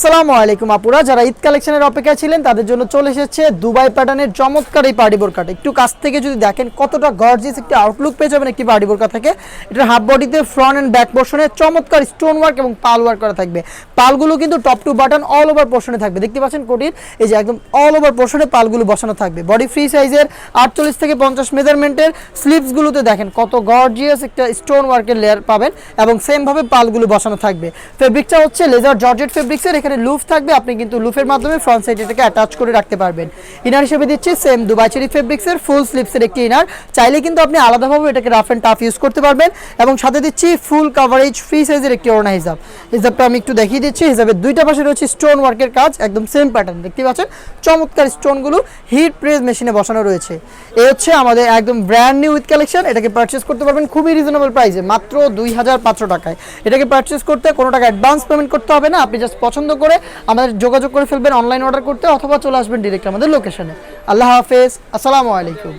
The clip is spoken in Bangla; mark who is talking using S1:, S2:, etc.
S1: আসসালামু আলাইকুম আপুরা, যারা ঈদ কালেকশনের অপেক্ষায় ছিলেন তাদের জন্য চলে এসেছে দুবাই প্যাটার্নের চমৎকার এই পার্টি বোরকাটা। একটু কাছ থেকে যদি দেখেন কতটা গর্জিয়াস একটি আউটলুক পেয়ে যাবেন একটি পার্টি বোরকা থেকে। এটার হাফ বডিতে ফ্রন্ট অ্যান্ড ব্যাক পোর্শনে চমৎকার স্টোন ওয়ার্ক এবং পাল ওয়ার্ক করা থাকবে। পালগুলো কিন্তু top to bottom all over পোর্শনে থাকবে, দেখতে পাচ্ছেন কোটির এই যে একদম অল ওভার পোর্শনে পালগুলো বসানো থাকবে। বডি ফ্রি সাইজের 48 থেকে 50 মেজারমেন্টের। স্লিভসগুলোতে দেখেন কত গর্জিয়াস একটা স্টোন ওয়ার্কের লেয়ার পাবেন এবং সেম ভাবে পালগুলো বসানো থাকবে। ফেব্রিকটা হচ্ছে লেজার জর্জেট ফেব্রিক্সের, এখানে লুফ থাকবে, আপনি কিন্তু লুফের মাধ্যমে ফ্রন্ট সাইড এটাকে অ্যাটাচ করে রাখতে পারবেন। ইনার হিসেবে দিচ্ছি সেম দুবাই চেরি ফেব্রিক্সের ফুল স্লিভসের একটি ইনার। চাইলে কিন্তু আপনি আলাদাভাবে এটাকে রাফ অ্যান্ড টাফ ইউজ করতে পারবেন। এবং সাথে দিচ্ছি ফুল কাভারেজ ফ্রি সাইজের একটি ওড়না হিজাব। হিজাবটা আমি একটু দেখিয়ে দিচ্ছি। হিজাবের দুইটা পাশে রয়েছে স্টোন ওয়ার্কের কাজ, একদম সেম প্যাটার্ন, দেখতে পাচ্ছেন চমৎকার স্টোনগুলো হিট প্রেস মেশিনে বসানো রয়েছে। এই হচ্ছে আমাদের একদম ব্র্যান্ড নিউ উইথ কালেকশন। এটাকে পারচেস করতে পারবেন খুবই রিজনেবল প্রাইসে, মাত্র 2500 টাকায়। এটাকে পারচেস করতে কোনো টাকা অ্যাডভান্স পেমেন্ট করতে হবে না, আপনি জাস্ট পছন্দ করে আমাদের যোগাযোগ করে ফেলবেন অনলাইন অর্ডার করতে, অথবা চলে আসবেন ডিরেক্ট আমাদের লোকেশনে। আল্লাহ হাফেজ, আসসালামু আলাইকুম।